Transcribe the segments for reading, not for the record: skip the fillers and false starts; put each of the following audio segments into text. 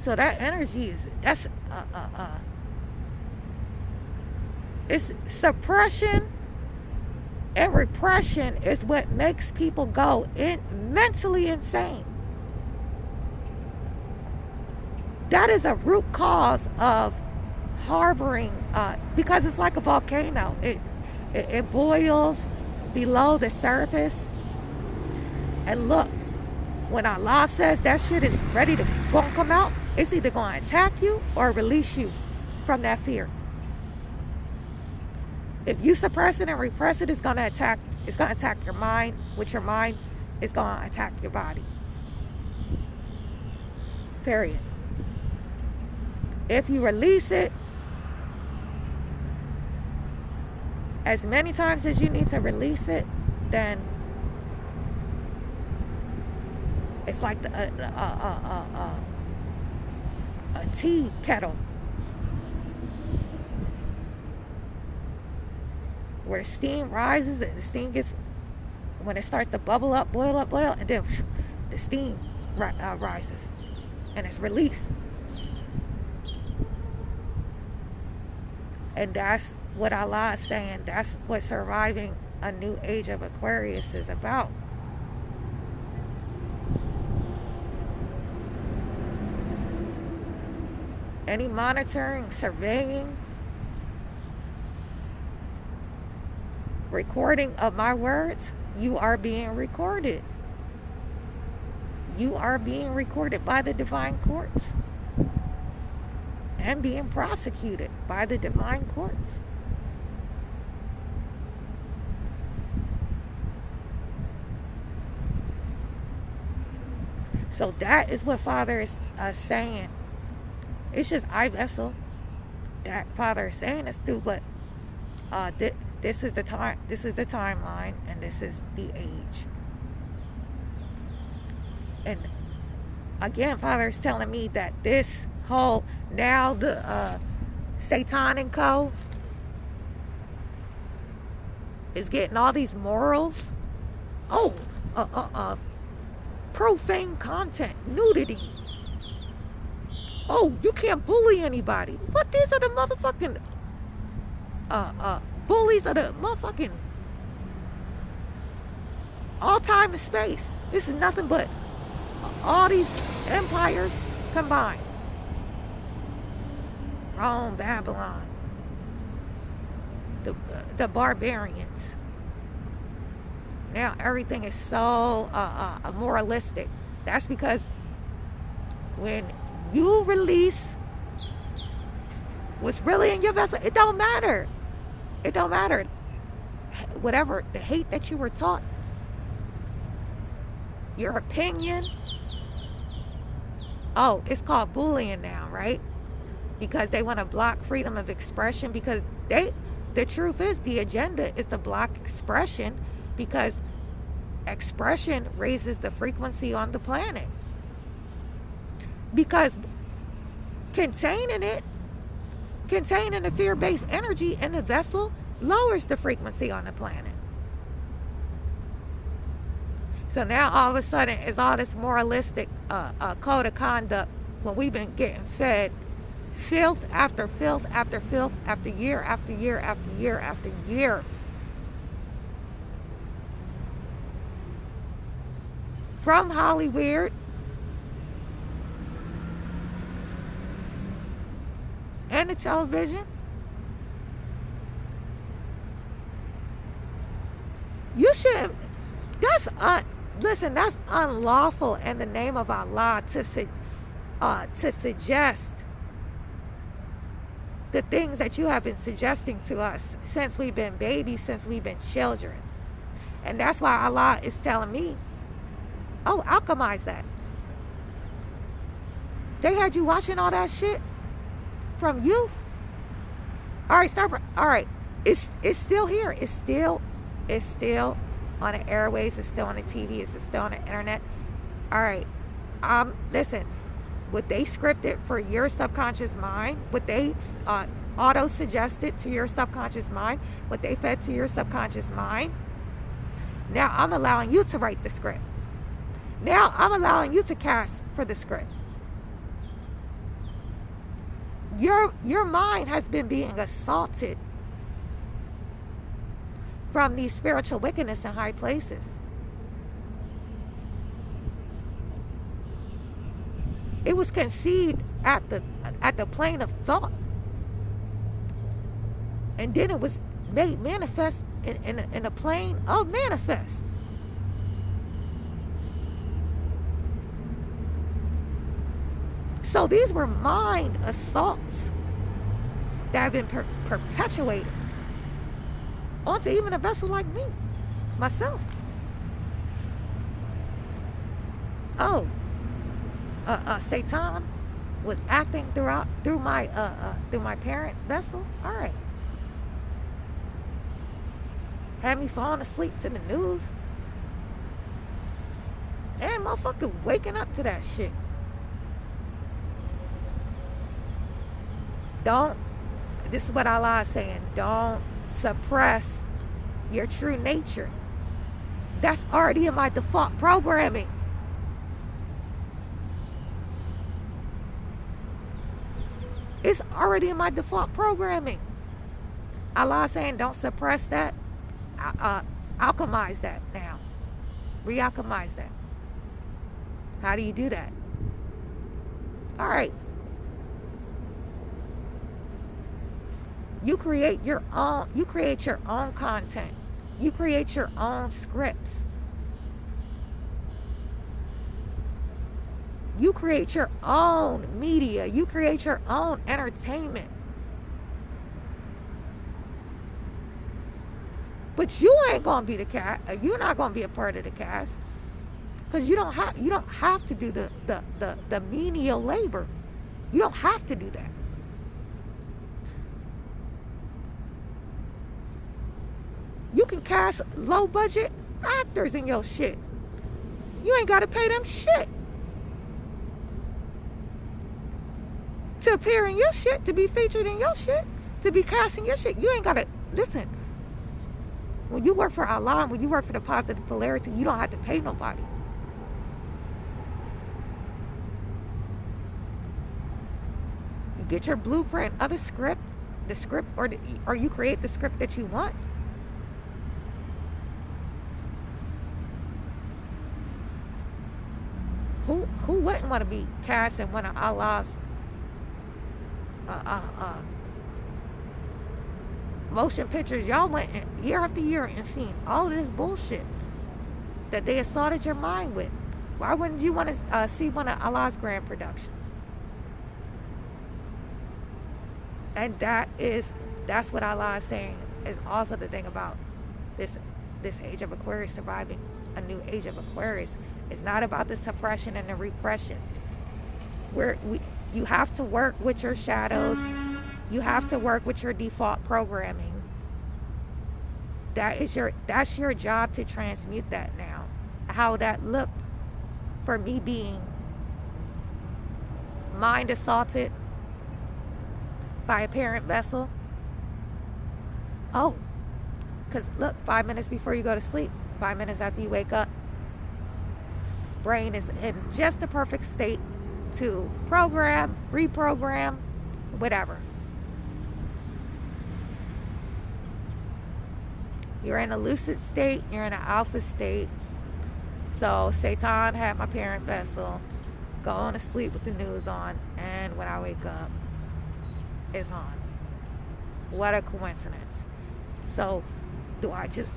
So that energy is, that's it's suppression and repression is what makes people go mentally insane. That is a root cause of harboring, because it's like a volcano. It boils below the surface. And look, when Allah says that shit is ready to gonna come out, it's either gonna attack you or release you from that fear. If you suppress it and repress it, it's gonna attack your mind. With your mind, it's gonna attack your body. Period. If you release it as many times as you need to release it, then it's like a tea kettle where the steam rises and the steam gets, when it starts to bubble up, boil, and then the steam rises and it's released. And that's what Allah is saying. That's what surviving a new age of Aquarius is about. Any monitoring, surveying, recording of my words, you are being recorded. You are being recorded by the divine courts and being prosecuted by the divine courts. So that is what Father is saying. It's just I vessel that Father is saying this through, but this is the time. This is the timeline, and this is the age. And again, Father is telling me that this whole, now the Satan and Co. is getting all these morals. Oh, profane content, nudity. Oh, you can't bully anybody. What? These are the motherfucking bullies of the motherfucking all time and space. This is nothing but all these empires combined. Rome, Babylon, the barbarians. Now everything is so moralistic. That's because when you release what's really in your vessel, it don't matter. It don't matter. Whatever the hate that you were taught, your opinion. Oh, it's called bullying now, right? Because they want to block freedom of expression, because the truth is, the agenda is to block expression, because expression raises the frequency on the planet. Because containing the fear-based energy in the vessel lowers the frequency on the planet. So now all of a sudden it's all this moralistic code of conduct when we've been getting fed filth after filth after filth after year after year after year after year. From Hollywood and the television. You should, listen, that's unlawful in the name of Allah to suggest the things that you have been suggesting to us since we've been babies, since we've been children. And that's why Allah is telling me, oh, alchemize that. They had you watching all that shit from youth. All right, stop. All right, it's still here. It's still on the airways. It's still on the TV. It's still on the internet. All right, listen. What they scripted for your subconscious mind, what they auto-suggested to your subconscious mind, what they fed to your subconscious mind, now I'm allowing you to write the script. Now I'm allowing you to cast for the script. Your mind has been being assaulted from these spiritual wickedness in high places. It was conceived at the plane of thought, and then it was made manifest in a plane of manifest. So these were mind assaults that have been perpetuated onto even a vessel like me, myself. Oh, Satan was acting through my parent vessel. All right, had me falling asleep to the news, and motherfucker waking up to that shit. This is what Allah is saying, don't suppress your true nature. That's already in my default programming. It's already in my default programming. Allah is saying don't suppress that. Alchemize that now. Re-alchemize that. How do you do that? All right. You create your own content. You create your own scripts. You create your own media. You create your own entertainment. But you ain't gonna be the cast. You're not gonna be a part of the cast, because you don't have to do the menial labor. You don't have to do that. You can cast low budget actors in your shit. You ain't gotta pay them shit to appear in your shit, to be featured in your shit, to be casting your shit. You ain't gotta listen. When you work for Allah, when you work for the positive polarity, you don't have to pay nobody. You get your blueprint of the script, or you create the script that you want. Who wouldn't want to be cast in one of Allah's motion pictures? Y'all went year after year and seen all of this bullshit that they assaulted your mind with. Why wouldn't you want to see one of Allah's grand productions? And that's what Allah is saying is also the thing about this age of Aquarius, surviving a new age of Aquarius. It's not about the suppression and the repression. You have to work with your shadows. You have to work with your default programming. That's your job to transmute that now. How that looked for me being mind assaulted by a parent vessel. Oh, because look, 5 minutes before you go to sleep, 5 minutes after you wake up, brain is in just the perfect state to program, reprogram, whatever. You're in a lucid state, you're in an alpha state. So Satan had my parent vessel going to sleep with the news on, and when I wake up, it's on. What a coincidence. So do I just,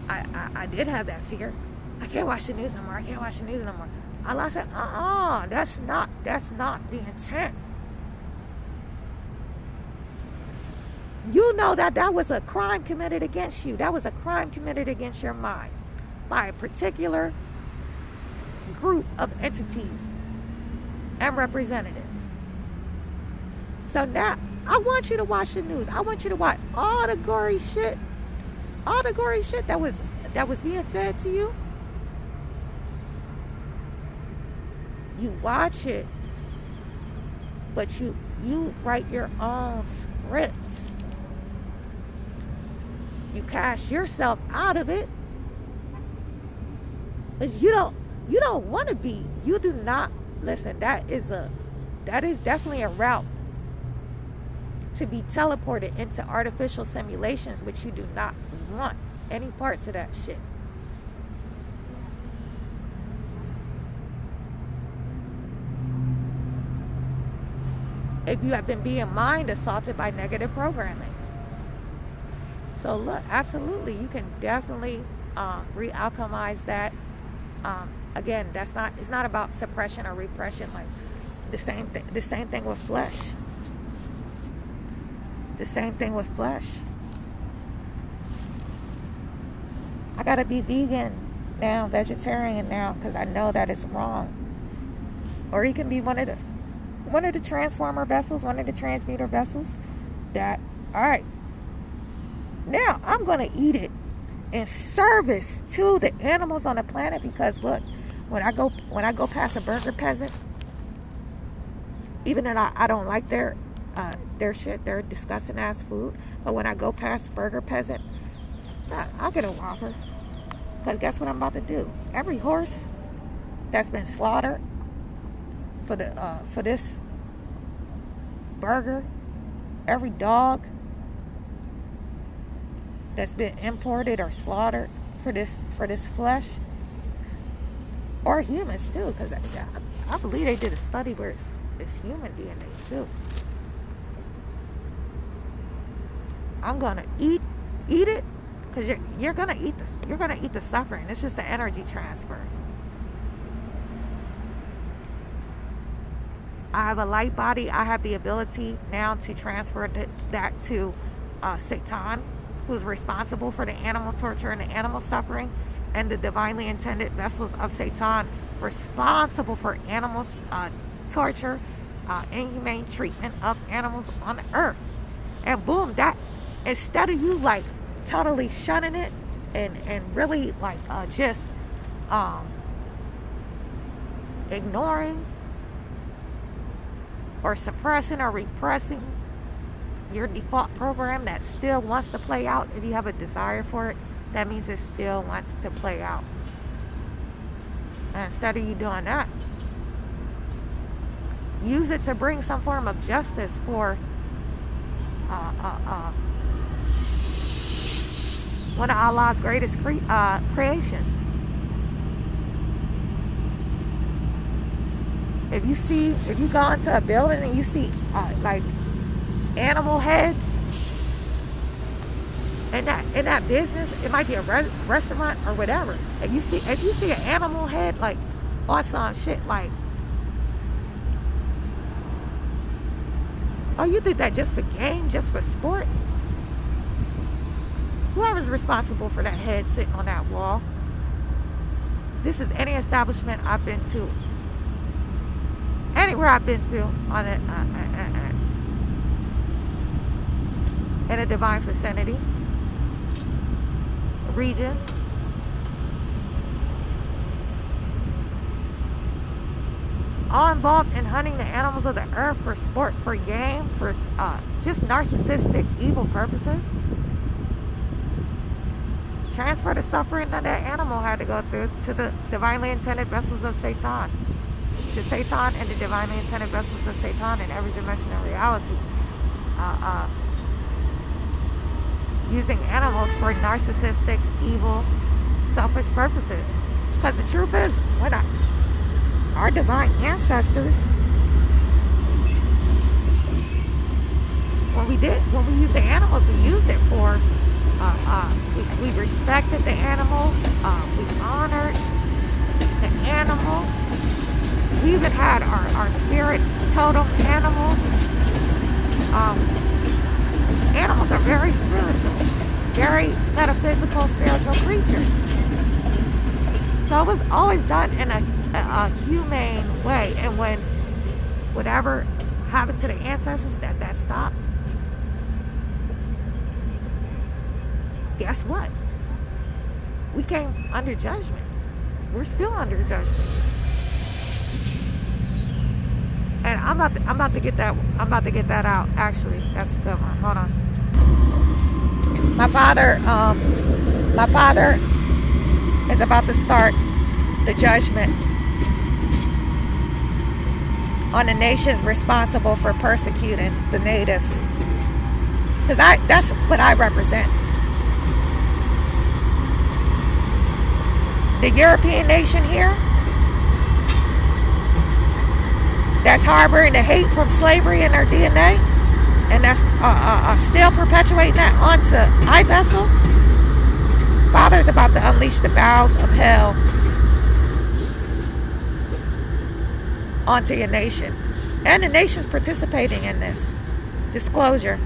I did have that fear. I can't watch the news no more. Allah said, that's not the intent. You know that was a crime committed against you. That was a crime committed against your mind by a particular group of entities and representatives. So now, I want you to watch the news. I want you to watch all the gory shit that was being fed to you. You watch it, but you write your own scripts. You cast yourself out of it, because you don't want to be. You do not listen. That is a that is definitely a route to be teleported into artificial simulations, which you do not want any parts of that shit. If you have been being mind assaulted by negative programming. So look, absolutely, you can definitely re-alchemize that. Again, it's not about suppression or repression. Like the same thing with flesh. The same thing with flesh. I gotta be vegan now, vegetarian now, because I know that it's wrong. Or you can be one of the transformer vessels, one of the transmuter vessels. That, all right. Now I'm gonna eat it in service to the animals on the planet, because look, when I go past a burger peasant, even though I don't like their shit, their disgusting ass food, but when I go past burger peasant, I'll get a Whopper. Because guess what I'm about to do? Every horse that's been slaughtered for this burger, every dog that's been imported or slaughtered for this flesh, or humans too, because I believe they did a study where it's human DNA too. I'm gonna eat it, because you're gonna eat this. You're gonna eat the suffering. It's just an energy transfer. I have a light body. I have the ability now to transfer that to Satan, who's responsible for the animal torture and the animal suffering, and the divinely intended vessels of Satan responsible for animal torture, inhumane treatment of animals on the earth. And boom, that, instead of you like totally shunning it and really like just ignoring or suppressing or repressing your default program that still wants to play out, if you have a desire for it, that means it still wants to play out. And instead of you doing that, use it to bring some form of justice for one of Allah's greatest creations. If you go into a building and you see like animal heads in that business, it might be a restaurant or whatever. If you see an animal head like on some shit like, oh, you did that just for game, just for sport? Whoever's responsible for that head sitting on that wall. This is any establishment I've been to, anywhere I've been to on it, in a divine vicinity, regions. All involved in hunting the animals of the earth for sport, for game, for just narcissistic, evil purposes. Transfer the suffering that that animal had to go through to the divinely intended vessels of Satan. To Satan and the divinely intended vessels of Satan in every dimension of reality. Using animals for narcissistic, evil, selfish purposes. Because the truth is, when our divine ancestors, when we used the animals, we used it for, we respected the animal, we honored the animal. We even had our spirit totem animals. Animals are very spiritual, very metaphysical, spiritual creatures. So it was always done in a humane way. And when whatever happened to the ancestors, that stopped. Guess what? We came under judgment. We're still under judgment. And I'm about to get that out. Actually, that's a good one. Hold on. My father is about to start the judgment on the nations responsible for persecuting the natives. Because that's what I represent. The European nation here that's harboring the hate from slavery in their DNA, and that's still perpetuating that onto iVessel. Father's about to unleash the bowels of hell onto your nation. And the nation's participating in this. Disclosure.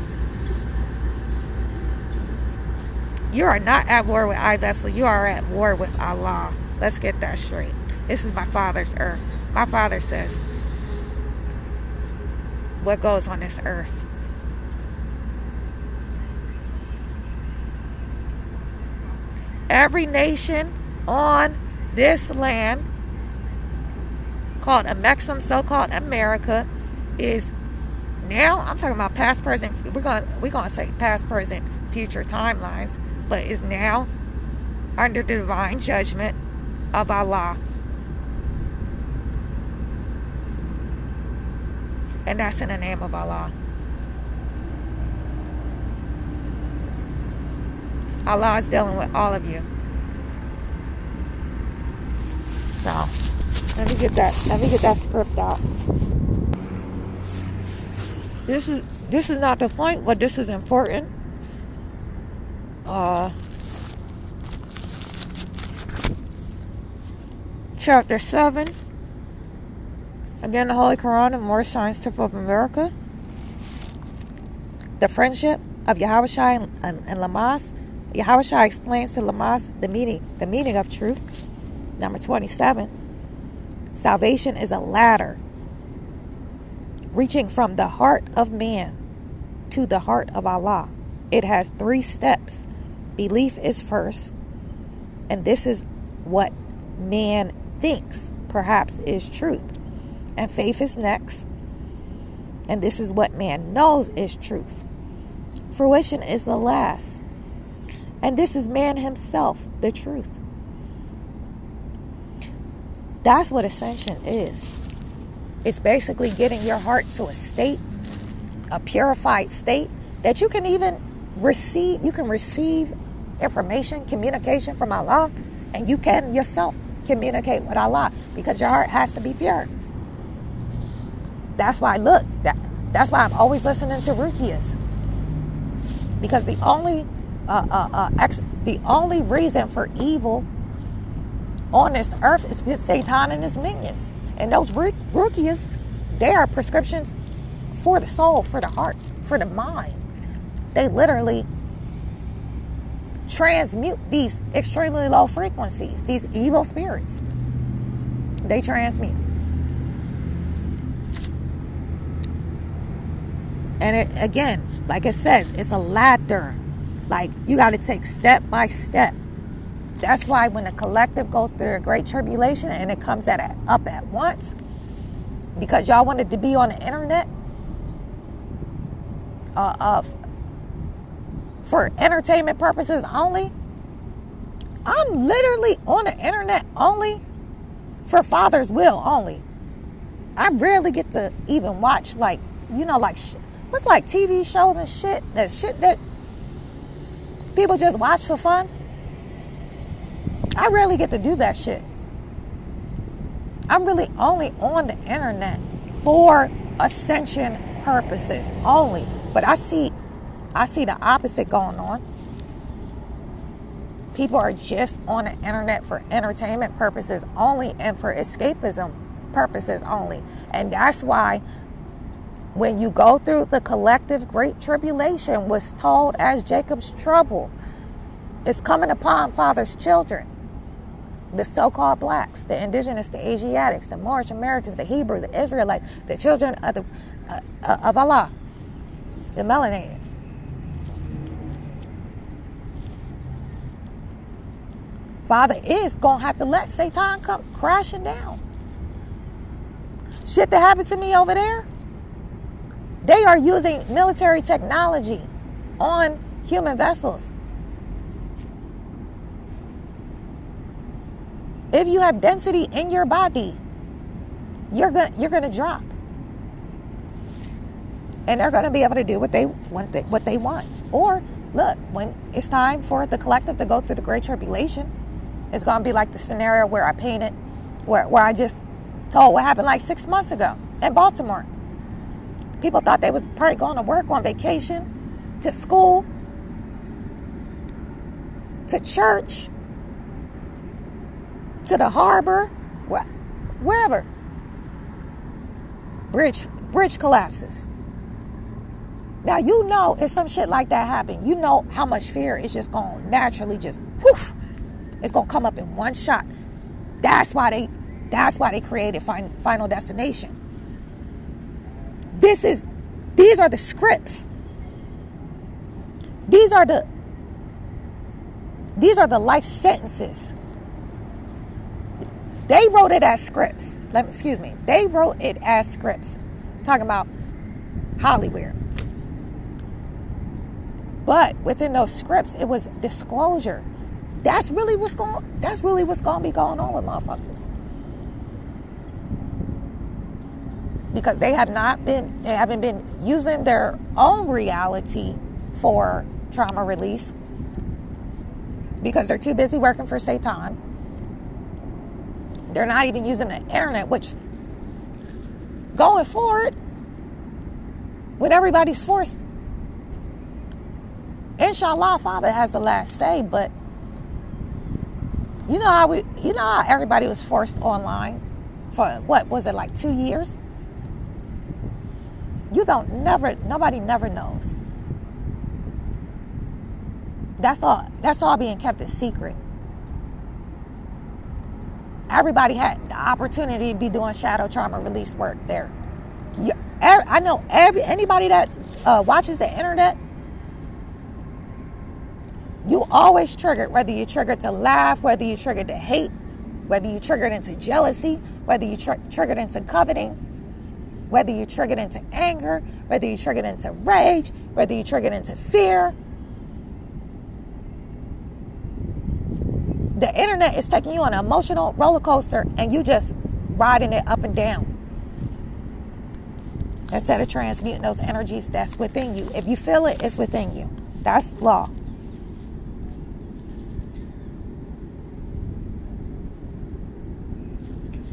You are not at war with iVessel. You are at war with Allah. Let's get that straight. This is my father's earth. My father says what goes on this earth. Every nation on this land called Amexem, so-called America, is now, I'm talking about past, present, we're gonna say past, present, future timelines, but is now under the divine judgment of Allah. And that's in the name of Allah. Allah is dealing with all of you. So, let me get that script out. This is not the point, but this is important. Chapter 7. Again, the Holy Quran and Moorish Science Temple of America. The friendship of Yahushua and Lamas. Yahushua explains to Lamas the meaning of truth. Number 27. Salvation is a ladder reaching from the heart of man to the heart of Allah. It has 3 steps. Belief is first, and this is what man thinks perhaps is truth. And faith is next, and this is what man knows is truth. Fruition is the last, and this is man himself, the truth. That's what ascension is. It's basically getting your heart to a state, a purified state, that you can even receive. You can receive information, communication from Allah, and you can yourself communicate with Allah, because your heart has to be pure. That's why, that's why I'm always listening to Ruqyahs, because the only reason for evil on this earth is with Satan and his minions. And those Ruqyahs, they are prescriptions for the soul, for the heart, for the mind. They literally transmute these extremely low frequencies, these evil spirits. They transmute. And it, again, like it says, it's a ladder. Like, you got to take step by step. That's why when the collective goes through a great tribulation and it comes up at once, because y'all wanted to be on the internet for entertainment purposes only. I'm literally on the internet only for Father's will only. I rarely get to even watch, like, what's like TV shows and shit that people just watch for fun. I rarely get to do that shit. I'm really only on the internet for ascension purposes only. But I see the opposite going on. People are just on the internet for entertainment purposes only and for escapism purposes only. And that's why when you go through the collective great tribulation, what's told as Jacob's trouble is coming upon Father's children. The so-called blacks, the indigenous, the Asiatics, the Moorish Americans, the Hebrew, the Israelites, the children of Allah, the melanated. Father is going to have to let Satan come crashing down. Shit that happened to me over there, they are using military technology on human vessels. If you have density in your body, you're gonna drop. And they're going to be able to do what they want. Or, look, when it's time for the collective to go through the Great Tribulation, it's going to be like the scenario where I painted, where I just told what happened like 6 months ago in Baltimore. People thought they was probably going to work, on vacation, to school, to church, to the harbor, wherever. Bridge collapses. Now, you know, if some shit like that happened, you know how much fear is just going to naturally just, whoof, it's going to come up in one shot. That's why they created Final Destination. These are the scripts. These are the life sentences. They wrote it as scripts. They wrote it as scripts. Talking about Hollywood. But within those scripts, it was disclosure. That's really what's going to be going on with motherfuckers. Because they haven't been using their own reality for trauma release. Because they're too busy working for Satan. They're not even using the internet, which going forward, when everybody's forced, inshallah, Father has the last say. But you know how everybody was forced online for what was it, like 2 years? Nobody never knows. That's all being kept a secret. Everybody had the opportunity to be doing shadow trauma release work there. I know anybody that watches the internet, you always triggered, whether you triggered to laugh, whether you triggered to hate, whether you triggered into jealousy, whether you triggered into coveting, whether you triggered into anger, whether you triggered into rage, whether you triggered into fear. The internet is taking you on an emotional roller coaster and you just riding it up and down. Instead of transmuting those energies that's within you. If you feel it, it's within you. That's law.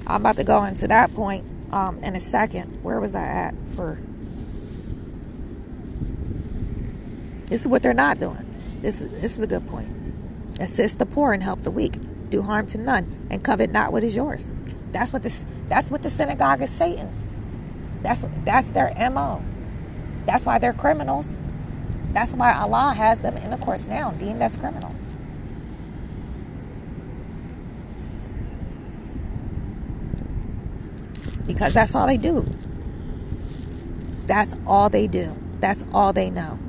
I'm about to go into that point in a second. Where was I at for? This is what they're not doing. This is a good point. Assist the poor and help the weak. Do harm to none and covet not what is yours. That's what the synagogue is saying. That's their MO. That's why they're criminals. That's why Allah has them in the courts now deemed as criminals. Because that's all they do. That's all they do. That's all they know.